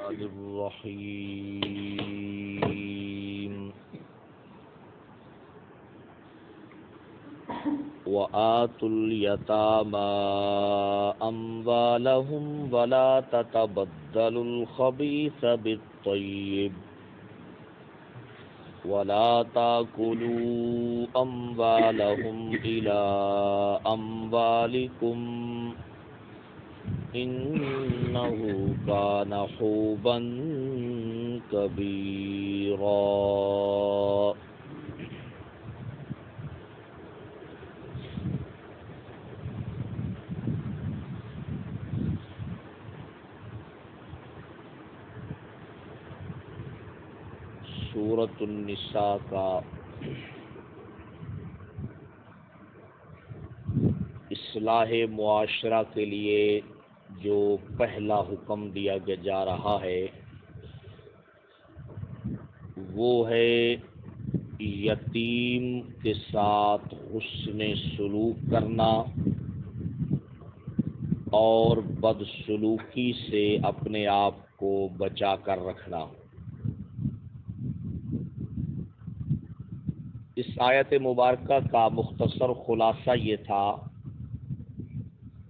الرحمن الرحيم وآتوا اليتامى أموالهم ولا تتبدلوا الخبيث بالطيب ولا تأكلوا أموالهم إلى أموالكم إنه كان حوبا كبيرا۔ سورۃ النساء کا اصلاح معاشرہ کے لیے جو پہلا حکم دیا جا رہا ہے وہ ہے یتیم کے ساتھ حسن سلوک کرنا اور بدسلوکی سے اپنے آپ کو بچا کر رکھنا۔ اس آیت مبارکہ کا مختصر خلاصہ یہ تھا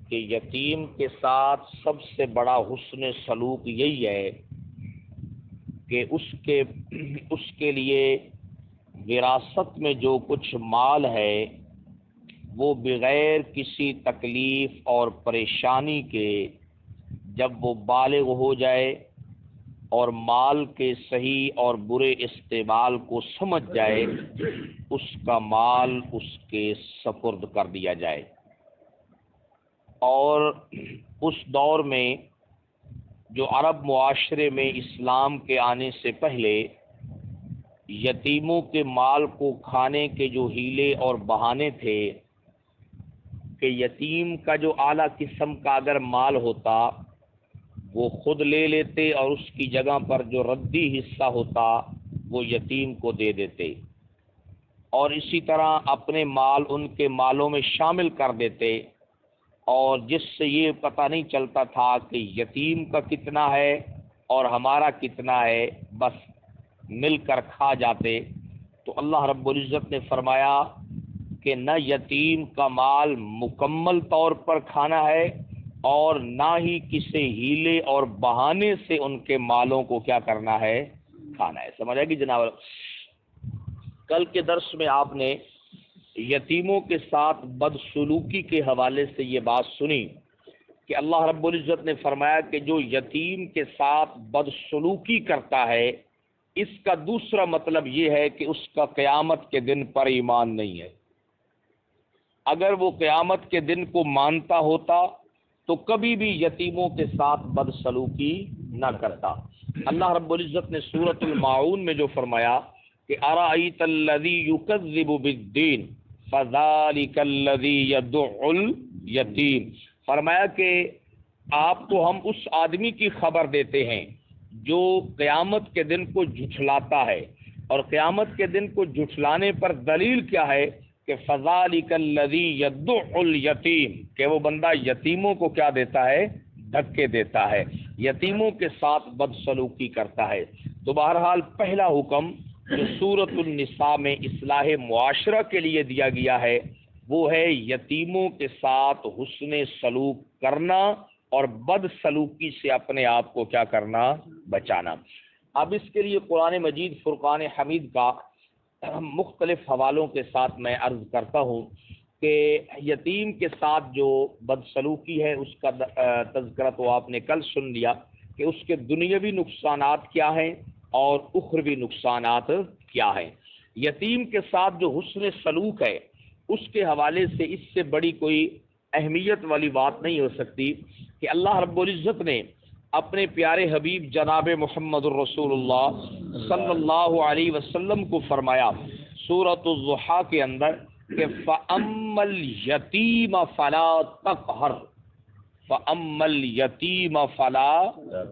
کہ یتیم کے ساتھ سب سے بڑا حسن سلوک یہی ہے کہ اس کے لیے وراثت میں جو کچھ مال ہے وہ بغیر کسی تکلیف اور پریشانی کے جب وہ بالغ ہو جائے اور مال کے صحیح اور برے استعمال کو سمجھ جائے اس کا مال اس کے سپرد کر دیا جائے۔ اور اس دور میں جو عرب معاشرے میں اسلام کے آنے سے پہلے یتیموں کے مال کو کھانے کے جو ہیلے اور بہانے تھے کہ یتیم کا جو اعلیٰ قسم کا اگر مال ہوتا وہ خود لے لیتے اور اس کی جگہ پر جو ردی حصہ ہوتا وہ یتیم کو دے دیتے، اور اسی طرح اپنے مال ان کے مالوں میں شامل کر دیتے، اور جس سے یہ پتہ نہیں چلتا تھا کہ یتیم کا کتنا ہے اور ہمارا کتنا ہے، بس مل کر کھا جاتے۔ تو اللہ رب العزت نے فرمایا کہ نہ یتیم کا مال مکمل طور پر کھانا ہے اور نہ ہی کسی ہیلے اور بہانے سے ان کے مالوں کو کیا کرنا ہے، کھانا ہے۔ سمجھ آئے گی جناب؟ کل کے درس میں آپ نے یتیموں کے ساتھ بدسلوکی کے حوالے سے یہ بات سنی کہ اللہ رب العزت نے فرمایا کہ جو یتیم کے ساتھ بدسلوکی کرتا ہے اس کا دوسرا مطلب یہ ہے کہ اس کا قیامت کے دن پر ایمان نہیں ہے۔ اگر وہ قیامت کے دن کو مانتا ہوتا تو کبھی بھی یتیموں کے ساتھ بدسلوکی نہ کرتا۔ اللہ رب العزت نے سورۃ الماعون میں جو فرمایا کہ ارأیت الذی یکذب بالدین فذلک الذی یدع الیتیم، فرمایا کہ آپ کو ہم اس آدمی کی خبر دیتے ہیں جو قیامت کے دن کو جھٹلاتا ہے، اور قیامت کے دن کو جھٹلانے پر دلیل کیا ہے کہ فذلک الذی یدع الیتیم، کہ وہ بندہ یتیموں کو کیا دیتا ہے، دھکے دیتا ہے، یتیموں کے ساتھ بدسلوکی کرتا ہے۔ تو بہرحال پہلا حکم جو سورۃ النساء میں اصلاح معاشرہ کے لیے دیا گیا ہے وہ ہے یتیموں کے ساتھ حسن سلوک کرنا اور بدسلوکی سے اپنے آپ کو کیا کرنا، بچانا۔ اب اس کے لیے قرآن مجید فرقان حمید کا مختلف حوالوں کے ساتھ میں عرض کرتا ہوں کہ یتیم کے ساتھ جو بدسلوکی ہے اس کا تذکرہ تو آپ نے کل سن لیا کہ اس کے دنیاوی نقصانات کیا ہیں اور اخروی نقصانات کیا ہیں۔ یتیم کے ساتھ جو حسن سلوک ہے اس کے حوالے سے اس سے بڑی کوئی اہمیت والی بات نہیں ہو سکتی کہ اللہ رب العزت نے اپنے پیارے حبیب جناب محمد الرسول اللہ صلی اللہ علیہ وسلم کو فرمایا سورۃ الضحیٰ کے اندر کہ فَأَمَّا الْيَتِيمَ فَلَا تَقْهَرْ، فَأَمَّا الْيَتِيمَ فَلَا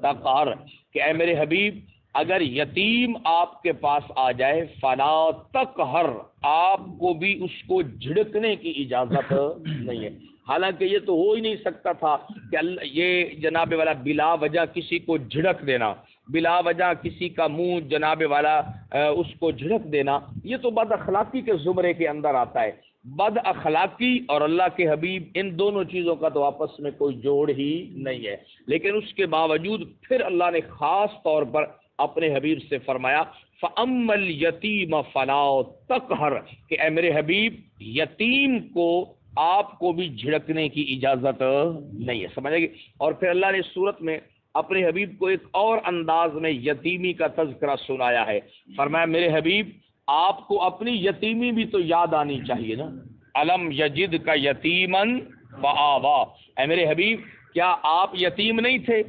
تَقْهَرْ، کہ اے میرے حبیب اگر یتیم آپ کے پاس آ جائے فلا تقہر، آپ کو بھی اس کو جھڑکنے کی اجازت نہیں ہے۔ حالانکہ یہ تو ہو ہی نہیں سکتا تھا کہ یہ جناب والا بلا وجہ کسی کو جھڑک دینا، بلا وجہ کسی کا منہ جناب والا اس کو جھڑک دینا، یہ تو بد اخلاقی کے زمرے کے اندر آتا ہے۔ بد اخلاقی اور اللہ کے حبیب ان دونوں چیزوں کا تو آپس میں کوئی جوڑ ہی نہیں ہے، لیکن اس کے باوجود پھر اللہ نے خاص طور پر اپنے حبیب سے فرمایا فَأَمَّا الْيَتِيمَ فَلَا تَقْهَرْ، کہ اے میرے حبیب یتیم کو آپ کو بھی جھڑکنے کی اجازت نہیں ہے، سمجھے گی؟ اور پھر اللہ نے سورت میں اپنے حبیب کو ایک اور انداز میں یتیمی کا تذکرہ سنایا ہے، فرمایا میرے حبیب آپ کو اپنی یتیمی بھی تو یاد آنی چاہیے نا، الم یجد کا یتیمن فآوا، اے میرے حبیب کیا آپ یتیم نہیں تھے؟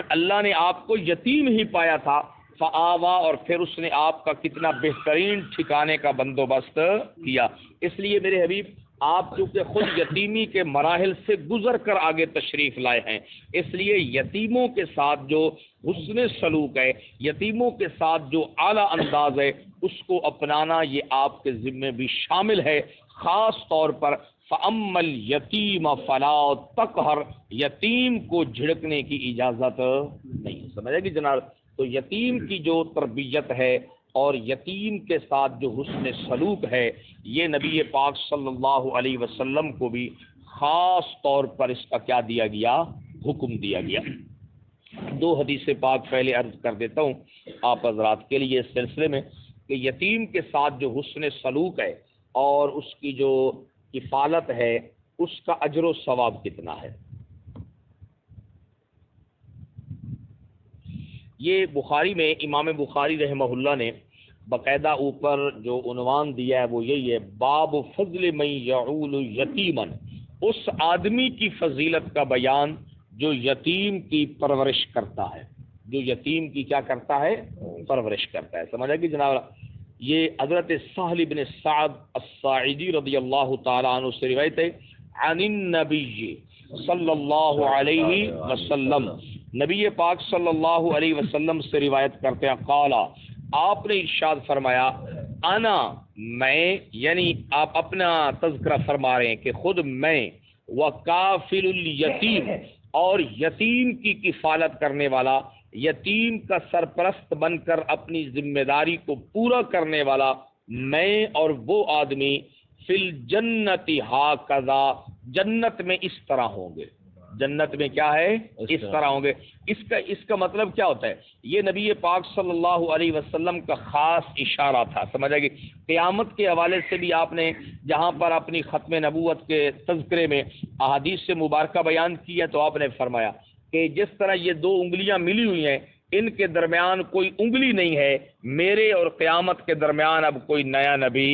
اللہ نے آپ کو یتیم ہی پایا تھا، فآوا، اور پھر اس نے آپ کا کتنا بہترین ٹھکانے کا بندوبست کیا۔ اس لیے میرے حبیب آپ چونکہ خود یتیمی کے مراحل سے گزر کر آگے تشریف لائے ہیں، اس لیے یتیموں کے ساتھ جو حسن سلوک ہے، یتیموں کے ساتھ جو اعلیٰ انداز ہے، اس کو اپنانا یہ آپ کے ذمے بھی شامل ہے، خاص طور پر فَأَمَّا الْيَتِيمَ فَلَا تَقْهَرْ، یتیم کو جھڑکنے کی اجازت نہیں، سمجھے گی جناب؟ تو یتیم کی جو تربیت ہے اور یتیم کے ساتھ جو حسن سلوک ہے، یہ نبی پاک صلی اللہ علیہ وسلم کو بھی خاص طور پر اس کا کیا دیا گیا؟ حکم دیا گیا۔ دو حدیث پاک پہلے عرض کر دیتا ہوں آپ حضرات کے لیے اس سلسلے میں کہ یتیم کے ساتھ جو حسن سلوک ہے اور اس کی جو کفالت ہے، اس کا اجر و ثواب کتنا ہے۔ یہ بخاری میں امام بخاری رحمہ اللہ نے باقاعدہ اوپر جو عنوان دیا ہے وہ یہی ہے، باب فضل من یعول یتیمن، اس آدمی کی فضیلت کا بیان جو یتیم کی پرورش کرتا ہے، جو یتیم کی کیا کرتا ہے؟ پرورش کرتا ہے، سمجھا کہ جناب؟ یہ حضرت سہل بن سعد الساعدی رضی اللہ تعالیٰ عنہ سے روایت ہے، عن النبی صلی اللہ علیہ وسلم، نبی پاک صلی اللہ علیہ وسلم سے روایت کرتے ہیں، قالا، آپ نے ارشاد فرمایا، انا، میں، یعنی آپ اپنا تذکرہ فرما رہے ہیں کہ خود میں، وکافل الیتیم، اور یتیم کی کفالت کرنے والا، یتیم کا سرپرست بن کر اپنی ذمہ داری کو پورا کرنے والا میں اور وہ آدمی، فی الجنت ہاکذا، جنت میں اس طرح ہوں گے، جنت میں کیا ہے؟ اس طرح ہوں گے۔ اس کا مطلب کیا ہوتا ہے؟ یہ نبی پاک صلی اللہ علیہ وسلم کا خاص اشارہ تھا، سمجھا کہ قیامت کے حوالے سے بھی آپ نے جہاں پر اپنی ختم نبوت کے تذکرے میں احادیث سے مبارکہ بیان کی ہے تو آپ نے فرمایا کہ جس طرح یہ دو انگلیاں ملی ہوئی ہیں، ان کے درمیان کوئی انگلی نہیں ہے، میرے اور قیامت کے درمیان اب کوئی نیا نبی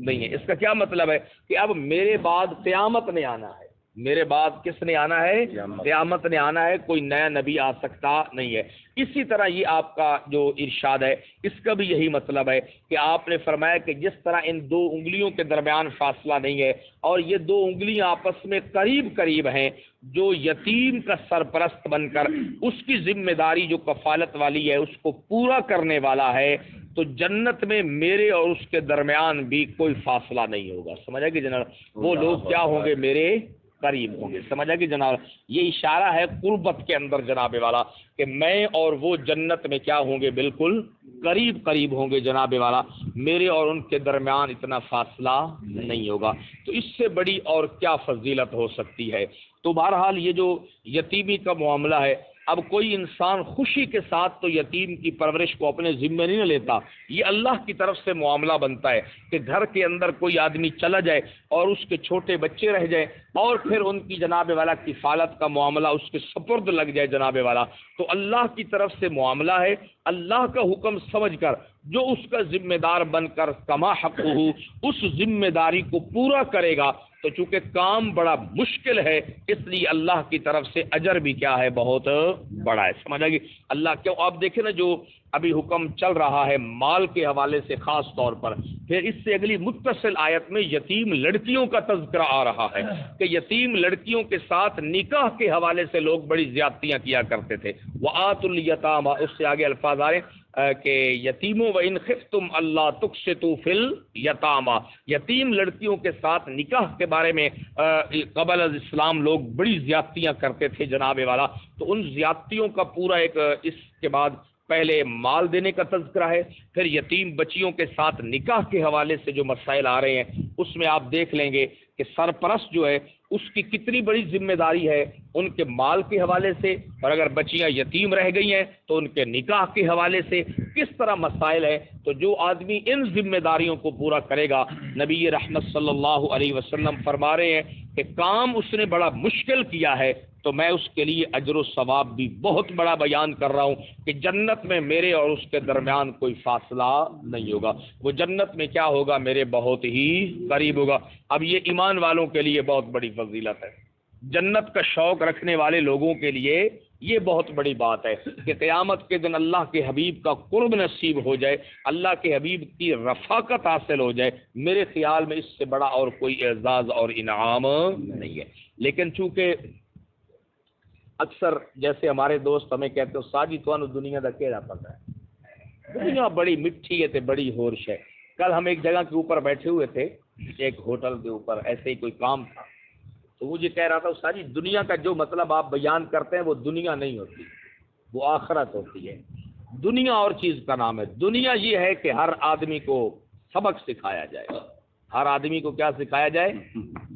نہیں ہے۔ اس کا کیا مطلب ہے؟ کہ اب میرے بعد قیامت نے آنا ہے، میرے بعد کس نے آنا ہے؟ قیامت نے آنا ہے، کوئی نیا نبی آ سکتا نہیں ہے۔ اسی طرح یہ آپ کا جو ارشاد ہے اس کا بھی یہی مطلب ہے کہ آپ نے فرمایا کہ جس طرح ان دو انگلیوں کے درمیان فاصلہ نہیں ہے اور یہ دو انگلیاں آپس میں قریب قریب ہیں، جو یتیم کا سرپرست بن کر اس کی ذمہ داری جو کفالت والی ہے اس کو پورا کرنے والا ہے، تو جنت میں میرے اور اس کے درمیان بھی کوئی فاصلہ نہیں ہوگا، سمجھا کہ جناب؟ وہ لوگ کیا ہوں گے؟ میرے قریب ہوں گے، سمجھا کہ جناب؟ یہ اشارہ ہے قربت کے اندر جناب والا کہ میں اور وہ جنت میں کیا ہوں گے؟ بالکل قریب قریب ہوں گے جناب والا، میرے اور ان کے درمیان اتنا فاصلہ نہیں ہوگا۔ تو اس سے بڑی اور کیا فضیلت ہو سکتی ہے؟ تو بہرحال یہ جو یتیمی کا معاملہ ہے، اب کوئی انسان خوشی کے ساتھ تو یتیم کی پرورش کو اپنے ذمہ نہیں لیتا، یہ اللہ کی طرف سے معاملہ بنتا ہے کہ گھر کے اندر کوئی آدمی چلا جائے اور اس کے چھوٹے بچے رہ جائیں اور پھر ان کی جناب والا کفالت کا معاملہ اس کے سپرد لگ جائے جناب والا، تو اللہ کی طرف سے معاملہ ہے، اللہ کا حکم سمجھ کر جو اس کا ذمہ دار بن کر کما حق ہو اس ذمہ داری کو پورا کرے گا، تو چونکہ کام بڑا مشکل ہے اس لیے اللہ کی طرف سے اجر بھی کیا ہے؟ بہت بڑا ہے، سمجھا گی؟ اللہ کیوں؟ آپ دیکھیں نا جو ابھی حکم چل رہا ہے مال کے حوالے سے خاص طور پر، پھر اس سے اگلی متصل آیت میں یتیم لڑکیوں کا تذکرہ آ رہا ہے کہ یتیم لڑکیوں کے ساتھ نکاح کے حوالے سے لوگ بڑی زیادتیاں کیا کرتے تھے، وَآتُوا الْيَتَامَى، اس سے آگے الفاظ آ رہے ہیں کہ یتیموں و ان خفتم اللہ تقسطوا فی الیتامی، یتیم لڑکیوں کے ساتھ نکاح کے بارے میں قبل از اسلام لوگ بڑی زیادتیاں کرتے تھے جناب والا، تو ان زیادتیوں کا پورا ایک اس کے بعد پہلے مال دینے کا تذکرہ ہے، پھر یتیم بچیوں کے ساتھ نکاح کے حوالے سے جو مسائل آ رہے ہیں اس میں آپ دیکھ لیں گے کہ سرپرست جو ہے اس کی کتنی بڑی ذمہ داری ہے ان کے مال کے حوالے سے، اور اگر بچیاں یتیم رہ گئی ہیں تو ان کے نکاح کے حوالے سے کس طرح مسائل ہے۔ تو جو آدمی ان ذمہ داریوں کو پورا کرے گا، نبی رحمت صلی اللہ علیہ وسلم فرما رہے ہیں کہ کام اس نے بڑا مشکل کیا ہے، تو میں اس کے لیے اجر و ثواب بھی بہت بڑا بیان کر رہا ہوں کہ جنت میں میرے اور اس کے درمیان کوئی فاصلہ نہیں ہوگا، وہ جنت میں کیا ہوگا، میرے بہت ہی قریب ہوگا۔ اب یہ ایمان والوں کے لیے بہت بڑی فضیلت ہے، جنت کا شوق رکھنے والے لوگوں کے لیے یہ بہت بڑی بات ہے کہ قیامت کے دن اللہ کے حبیب کا قرب نصیب ہو جائے، اللہ کے حبیب کی رفاقت حاصل ہو جائے، میرے خیال میں اس سے بڑا اور کوئی اعزاز اور انعام نہیں ہے۔ لیکن چونکہ اکثر جیسے ہمارے دوست ہمیں کہتے ہو ساجی تو دنیا کا کہڑا پتا ہے، دنیا بڑی مٹھی ہے تے بڑی ہورش ہے۔ کل ہم ایک جگہ کے اوپر بیٹھے ہوئے تھے، ایک ہوٹل کے اوپر، ایسے ہی کوئی کام تھا، تو مجھے کہہ رہا تھا ساجی دنیا کا جو مطلب آپ بیان کرتے ہیں وہ دنیا نہیں ہوتی، وہ آخرت ہوتی ہے۔ دنیا اور چیز کا نام ہے، دنیا یہ ہے کہ ہر آدمی کو سبق سکھایا جائے، ہر آدمی کو کیا سکھایا جائے،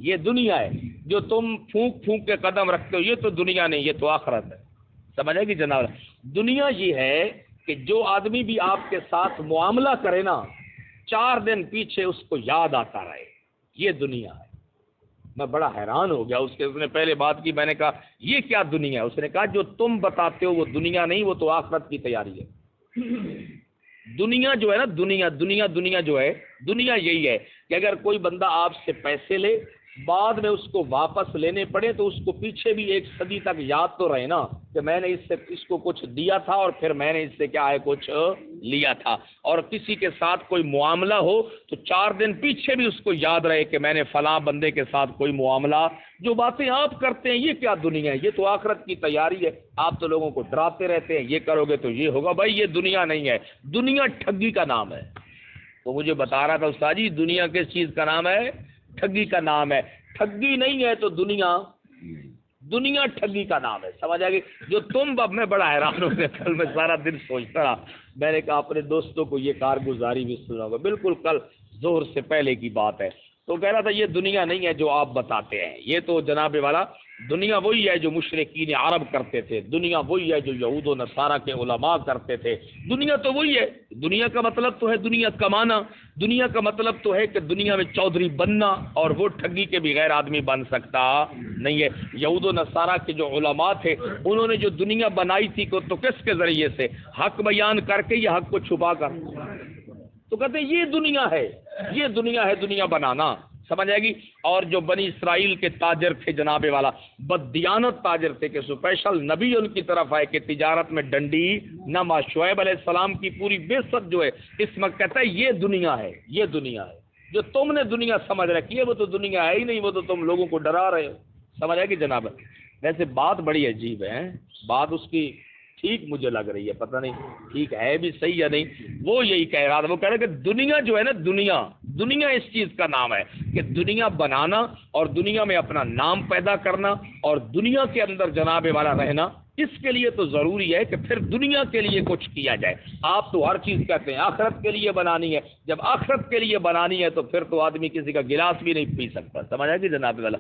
یہ دنیا ہے۔ جو تم پھونک پھونک کے قدم رکھتے ہو یہ تو دنیا نہیں، یہ تو آخرت ہے، سمجھ آئے گی جناب۔ دنیا یہ ہے کہ جو آدمی بھی آپ کے ساتھ معاملہ کرے نا، 4 دن پیچھے اس کو یاد آتا رہے، یہ دنیا ہے۔ میں بڑا حیران ہو گیا، اس نے پہلے بات کی، میں نے کہا یہ کیا دنیا ہے؟ اس نے کہا جو تم بتاتے ہو وہ دنیا نہیں، وہ تو آخرت کی تیاری ہے۔ دنیا جو ہے نا، دنیا جو ہے، دنیا یہی ہے کہ اگر کوئی بندہ آپ سے پیسے لے، بعد میں اس کو واپس لینے پڑے تو اس کو پیچھے بھی 1 صدی تک یاد تو رہے نا کہ میں نے اس کو کچھ دیا تھا اور پھر میں نے اس سے کیا ہے کچھ لیا تھا۔ اور کسی کے ساتھ کوئی معاملہ ہو تو 4 دن پیچھے بھی اس کو یاد رہے کہ میں نے فلاں بندے کے ساتھ کوئی معاملہ، جو باتیں آپ کرتے ہیں یہ کیا دنیا ہے؟ یہ تو آخرت کی تیاری ہے۔ آپ تو لوگوں کو ڈراتے رہتے ہیں، یہ کرو گے تو یہ ہوگا، بھائی یہ دنیا نہیں ہے، دنیا ٹھگی کا نام ہے۔ وہ مجھے بتا رہا تھا استاد جی دنیا کس چیز کا نام ہے؟ ٹھگی کا نام ہے۔ ٹھگی نہیں ہے تو دنیا ٹھگی کا نام ہے، سمجھ آ گئی؟ جو تم، اب میں بڑا حیران ہو گیا، کل میں سارا دن سوچتا رہا، میں نے کہا اپنے دوستوں کو یہ کارگزاری بھی سناؤں گا، بالکل کل ظہر سے پہلے کی بات ہے، تو کہہ رہا تھا یہ دنیا نہیں ہے جو آپ بتاتے ہیں، یہ تو جناب والا دنیا وہی ہے جو مشرکین عرب کرتے تھے، دنیا وہی ہے جو یہود و نصارہ کے علماء کرتے تھے، دنیا تو وہی ہے۔ دنیا کا مطلب تو ہے دنیا کمانا، دنیا کا مطلب تو ہے کہ دنیا میں چودھری بننا، اور وہ ٹھگی کے بغیر آدمی بن سکتا نہیں ہے۔ یہود و نصارہ کے جو علماء تھے انہوں نے جو دنیا بنائی تھی تو کس کے ذریعے سے؟ حق بیان کر کے یا حق کو چھپا کر؟ تو کہتے ہیں یہ دنیا ہے، یہ دنیا ہے، دنیا بنانا، سمجھ آئے گی۔ اور جو بنی اسرائیل کے تاجر تھے جناب والا، بددیانت تاجر تھے کہ اسپیشل نبی ان کی طرف آئے کہ تجارت میں ڈنڈی نہ ماں، شعیب علیہ السلام کی پوری بےست جو ہے اس وقت کہتا ہے یہ دنیا ہے، یہ دنیا ہے، جو تم نے دنیا سمجھ رکھی ہے وہ تو دنیا ہے ہی نہیں، وہ تو تم لوگوں کو ڈرا رہے ہو، سمجھ آئے گی جناب۔ ویسے بات بڑی عجیب ہے، بات اس کی ٹھیک مجھے لگ رہی ہے، پتہ نہیں ٹھیک ہے بھی صحیح یا نہیں۔ وہ یہی کہہ رہا تھا، وہ کہہ رہا کہ دنیا جو ہے نا، دنیا اس چیز کا نام ہے کہ دنیا بنانا اور دنیا میں اپنا نام پیدا کرنا اور دنیا کے اندر جناب والا رہنا، اس کے لیے تو ضروری ہے کہ پھر دنیا کے لیے کچھ کیا جائے۔ آپ تو ہر چیز کہتے ہیں آخرت کے لیے بنانی ہے، جب آخرت کے لیے بنانی ہے تو پھر تو آدمی کسی کا گلاس بھی نہیں پی سکتا، سمجھ آئے گی جناب والا۔